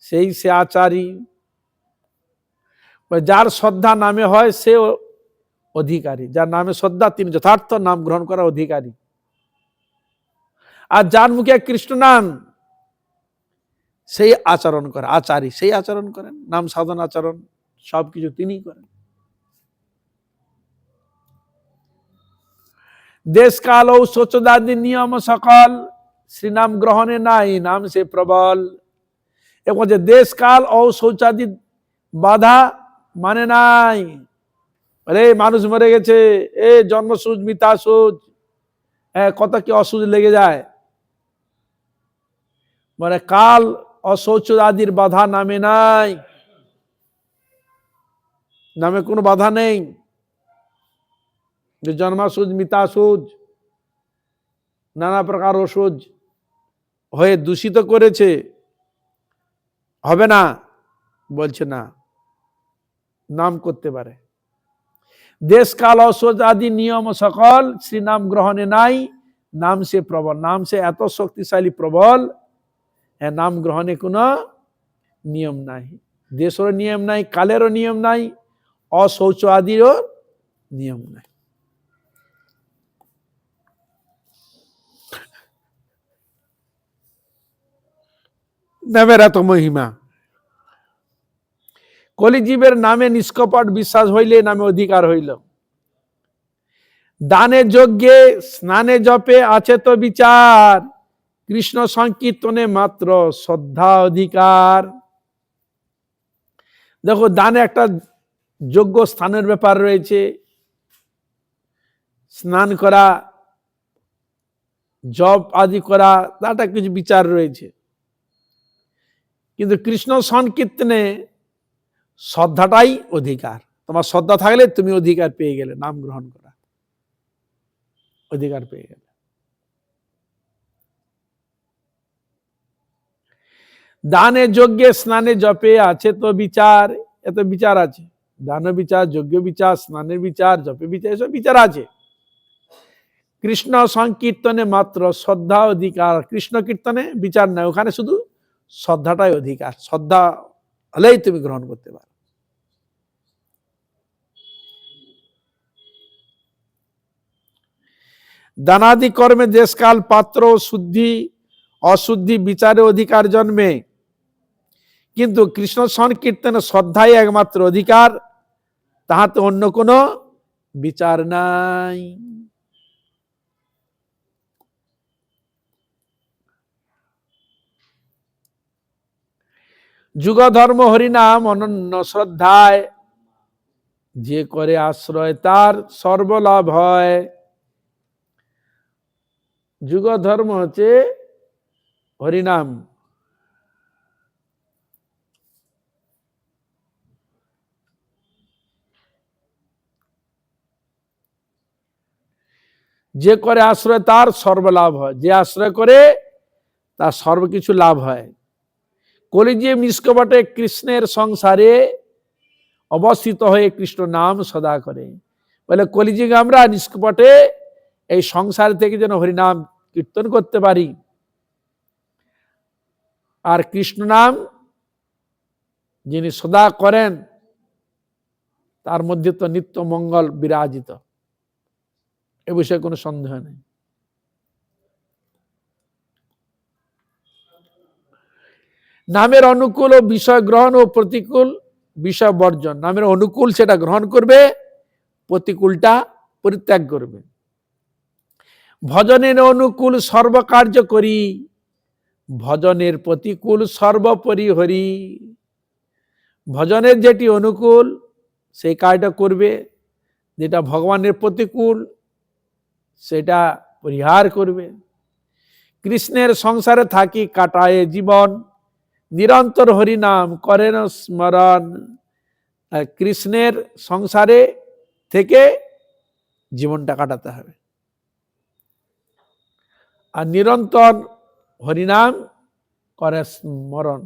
সেই সে আচারী। যার শ্রদ্ধা নামে হয় সে অধিকারী, যার নামে শ্রদ্ধা তিনি যথার্থ নাম গ্রহণ করার অধিকারী। আর যার মুখে কৃষ্ণ নাম সেই আচরণ করে, আচারী সেই আচরণ করেন, নাম সাধন আচরণ সবকিছু তিনি করেন। দেশকাল ও শোচদাদি নিয়ম সকল, শ্রীনাম গ্রহণে নাই নাম সে প্রবল। এবং যে দেশকাল ও শৌচাদি বাধা মানে নাই, আরে মানুষ মরে গেছে, এ জন্মসূচ মিতা সুচ, কত কি অসুচ লেগে যায়, মানে কাল অশৌচ আদির বাধা নামে নাই, নামে কোনো বাধা নেই। যে জন্মাসুজ মিতাসুজ নানা প্রকার ওষুধ হয়ে দূষিত করেছে, হবে না, বলছে না, নাম করতে পারে। দেশকাল অসোজ আদি নিয়ম সকল, শ্রীনাম গ্রহণে নাই নাম সে প্রবল। নাম সে এত শক্তিশালী প্রবল, নাম গ্রহণে কোনো নিয়ম নাই, দেশেরও নিয়ম নাই, কালেরও নিয়ম নাই, অশৌচ আদিরও নিয়ম নাই। নামের এত মহিমা। কলিজীবের নামে নিষ্কপট বিশ্বাস হইলে নামে অধিকার হইল। দানে যজ্ঞে স্নানে জপে আছে তো বিচার, কৃষ্ণ সংকীর্তনে মাত্র শ্রদ্ধা অধিকার। দেখো, দানে একটা যোগ্য স্থানের ব্যাপার রয়েছে, স্নান করা, জপ আদি করা, তাটা কিছু বিচার রয়েছে। কিন্তু কৃষ্ণ সংকীর্তনে শ্রদ্ধাটাই অধিকার। তোমার শ্রদ্ধা থাকলে তুমি অধিকার পেয়ে গেলে, নাম গ্রহণ করা অধিকার পেয়ে গেলে। দানে যজ্ঞে স্নানে জপে আছে তো বিচার, এত বিচার আছে, দান বিচার, যজ্ঞ বিচার, স্নানের বিচার, জপে বিচার, এসব বিচার আছে। কৃষ্ণ সংকীর্তনে মাত্র শ্রদ্ধা অধিকার, কৃষ্ণ কীর্তনে বিচার নাই, ওখানে শুধু শ্রদ্ধাটাই অধিকার, শ্রদ্ধা হলেই তুমি গ্রহণ করতে পারো। দানাদি কর্মে দেশকাল পাত্র শুদ্ধি অশুদ্ধি বিচারে অধিকার জন্মে, কিন্তু কৃষ্ণ সংকীর্তনে শ্রদ্ধাই একমাত্র অধিকার, তাহাতে অন্য কোনো বিচার নাই। যুগ ধর্ম হরিনাম অনন্য শ্রদ্ধায়, যে করে আশ্রয় তার সর্বলাভ হয়। যুগ ধর্ম হচ্ছে হরিনাম, যে করে আশ্রয় তার সর্বলাভ হয়, যে আশ্রয় করে তার সর্বকিছু লাভ হয়। কলিযুগে নিষ্কপটে কৃষ্ণের সংসারে অবস্থিত হয়ে কৃষ্ণ নাম সদা করে। বলে কলিযুগে আমরা নিষ্কপটে এই সংসার থেকে যেন হরিনাম কীর্তন করতে পারি, আর কৃষ্ণ নাম যিনি সদা করেন তার মধ্যে তো নিত্য মঙ্গল বিরাজিত, এ বিষয়ে কোনো সন্দেহ নেই। নামের অনুকূল ও বিষয় গ্রহণ ও প্রতিকূল বিষয় বর্জন। নামের অনুকূল সেটা গ্রহণ করবে, প্রতিকূলটা পরিত্যাগ করবে। ভজনের অনুকূল সর্বকার্য করি, ভজনের প্রতিকূল সর্বোপরি হরি। ভজনের যেটি অনুকূল সেই কাজটা করবে, যেটা ভগবানের প্রতিকূল সেটা পরিহার করবে। কৃষ্ণের সংসারে থাকি কাটায় জীবন, নিরন্তর হরিনাম করেন স্মরণ। কৃষ্ণের সংসারে থেকে জীবনটা কাটাতে হবে, আর নিরন্তর হরিনাম করে স্মরণ,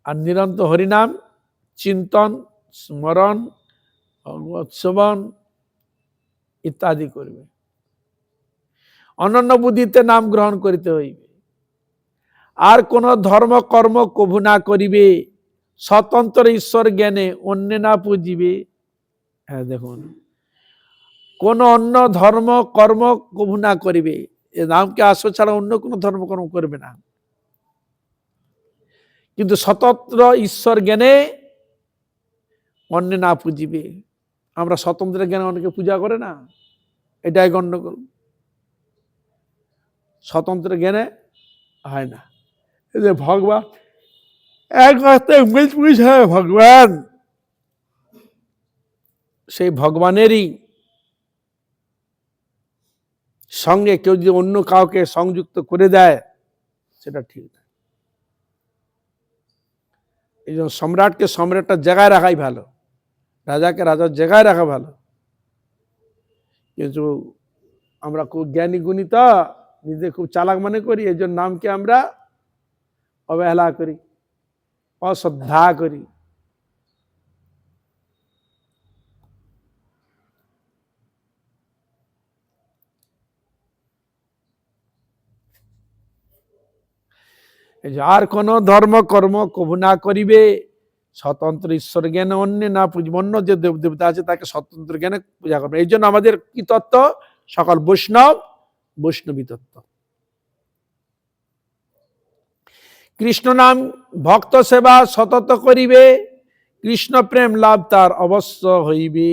আর নিরন্তর হরিনাম চিন্তন, স্মরণ, শ্রবণ ইত্যাদি করবে। অনন্য বুদ্ধিতে নাম গ্রহণ করিতে হইবে, আর কোন ধর্ম কর্ম কভু না করিবে, স্বতন্ত্র ঈশ্বর জ্ঞানে অন্য না পুজিবে। হ্যাঁ, দেখুন, কোন অন্য ধর্ম কর্ম কভু না করিবে, এ নামকে আশ্রয় ছাড়া অন্য কোন ধর্মকর্ম করবে না, কিন্তু স্বতন্ত্র ঈশ্বর জ্ঞানে অন্য না পুজিবে। আমরা স্বতন্ত্র জ্ঞানে অনেকে পূজা করে না, এটাই গণ্ডগোল। স্বতন্ত্র জ্ঞানে হয় না। এই যে ভগবান এক ভগবান, সেই ভগবানেরই সঙ্গে কেউ যদি অন্য কাউকে সংযুক্ত করে দেয় সেটা ঠিক না। এই জন্য সম্রাটকে সম্রাটটা জায়গায় রাখাই ভালো, রাজাকে রাজার জায়গায় রাখা ভালো। কিন্তু আমরা খুব জ্ঞানী গুণী তো নিজে খুব চালাক মনে করি, এই জন্য নামকে আমরা অবহেলা করি, অশ্রদ্ধা করি। আর কোন ধর্ম কর্ম কবু না করিবে, স্বতন্ত্র ঈশ্বর জ্ঞানে অন্য না পুজবে, অন্য যে দেব দেবতা আছে তাকে স্বতন্ত্র জ্ঞানে পূজা করবে। এই জন্য আমাদের কি তত্ত্ব? সকল বৈষ্ণবী তত্ত্ব। কৃষ্ণ নাম ভক্ত সেবা সতত করিবে, কৃষ্ণ প্রেম লাভ তার অবশ্য হইবে।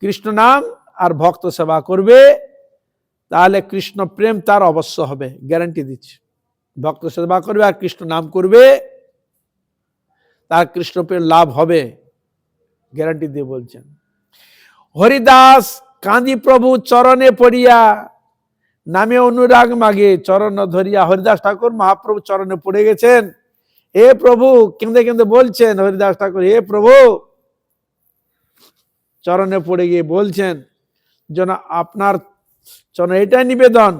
কৃষ্ণ নাম আর ভক্ত সেবা করবে, তাহলে কৃষ্ণ প্রেম তার অবশ্য হবে, গ্যারান্টি দিচ্ছি। ভক্ত সেবা করবে আর কৃষ্ণ নাম করবে, তার কৃষ্ণ প্রেম লাভ হবে, গ্যারান্টি দিয়ে বলছেন। হরিদাস কাঁদি প্রভু চরণে পড়িয়া, নামে অনুরাগ মাগে চরণ ধরিয়া। হরিদাস ঠাকুর মহাপ্রভু চরণে পড়ে গেছেন। হে প্রভু, কেঁদে কেঁদে বলছেন হরিদাস ঠাকুর, হে প্রভু, চরণে পড়ে গিয়ে বলছেন যেন আপনার চরণে এটাই নিবেদন,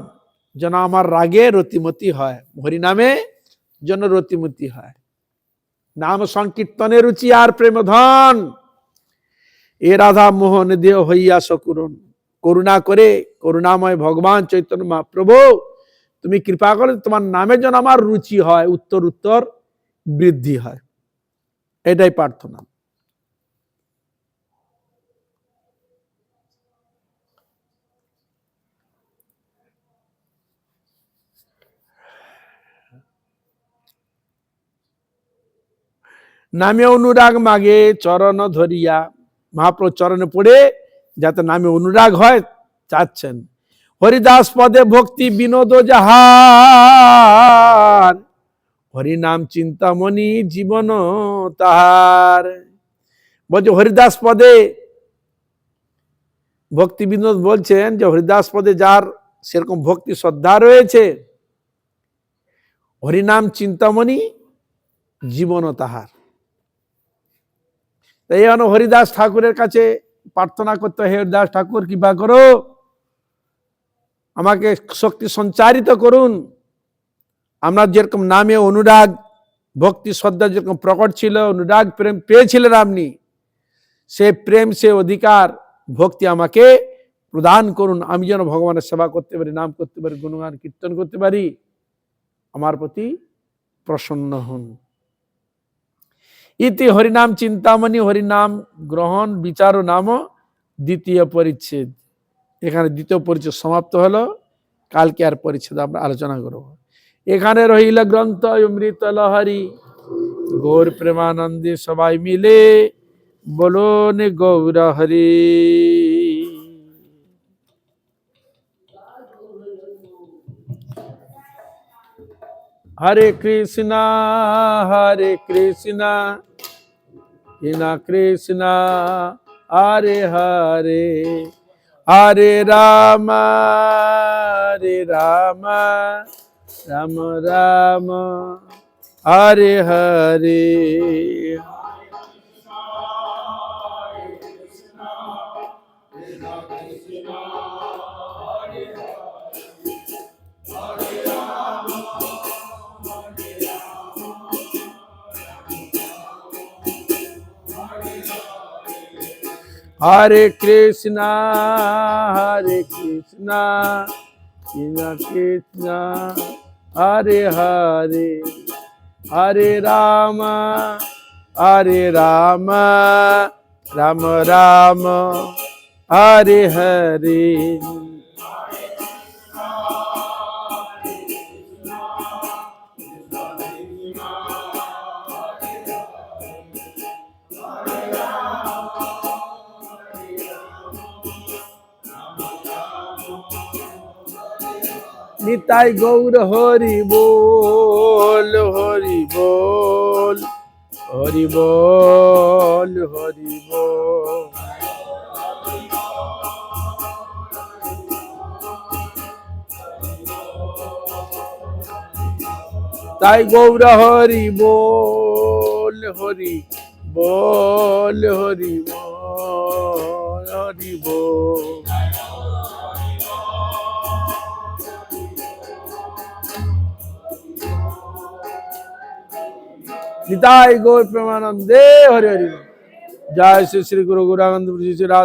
যেন আমার রাগে রতিমতি হয়, হরিনামে যেন রতিমতি হয়। নাম সংকীর্তনের রুচি আর প্রেম ধন, এ রাধা মোহন দেহ হইয়া সকুরন। করুণা করে করুণাময় ভগবান চৈতন্য মহাপ্রভু, তুমি কৃপা করে তোমার নামে যেন আমার রুচি হয়, উত্তর উত্তর বৃদ্ধি হয়, এটাই প্রার্থনা। নামে অনুরাগ মাগে চরণ ধরিয়া, মহাপ্রভু চরণে পড়ে যাতে নামে অনুরাগ হয় চাচ্ছেন। হরিদাস পদে ভক্তি বিনোদ যাহার, হরিনাম চিন্তামণি জীবন তাহার। বলছে হরিদাস পদে ভক্তি বিনোদ বলছেন যে হরিদাস পদে যার সেরকম ভক্তি শ্রদ্ধা রয়েছে, হরিনাম চিন্তামণি জীবন তাহার। এই জন্য হরিদাস ঠাকুরের কাছে প্রার্থনা করতে, হে হরিদাস ঠাকুর কৃপা করো, আমাকে শক্তি সঞ্চারিত করুন। আমরা যেরকম নামে অনুরাগ ভক্তি শ্রদ্ধা যেরকম প্রকট ছিল, অনুরাগ প্রেম পেয়েছিলেন আপনি, সে প্রেম সে অধিকার ভক্তি আমাকে প্রদান করুন, আমি যেন ভগবানের সেবা করতে পারি, নাম করতে পারি, গুণগান কীর্তন করতে পারি, আমার প্রতি প্রসন্ন হন। ইতি হরিনাম চিন্তামণি হরিনাম গ্রহণ বিচার নাম দ্বিতীয় পরিচ্ছেদ। এখানে দ্বিতীয় পরিচ্ছেদ সমাপ্ত হলো, কালকে আর পরিচ্ছেদ আমরা আলোচনা করব। এখানে রহিল গ্রন্থ অমৃত লহরী, গৌর প্রেমানন্দে সবাই মিলে বলুন গৌর হরি। হরে কৃষ্ণ কৃষ্ণ কৃষ্ণ হরে হরে, হরে রাম রাম রাম হরে হরে। হরে কৃষ্ণ কৃষ্ণ কৃষ্ণ হরে হরে, হরে রাম রাম রাম হরে হরে। নিতাই গৌর হরি বল, হরি বল, হরি বল, হরি বল। তাই গৌর হরি বল, হরি বল, হরি বল, হরি বল। নিতাই গৌর প্রেমানন্দে হরি হরি। জয় শ্রী শ্রী গুরু গৌরাঙ্গ রাধা।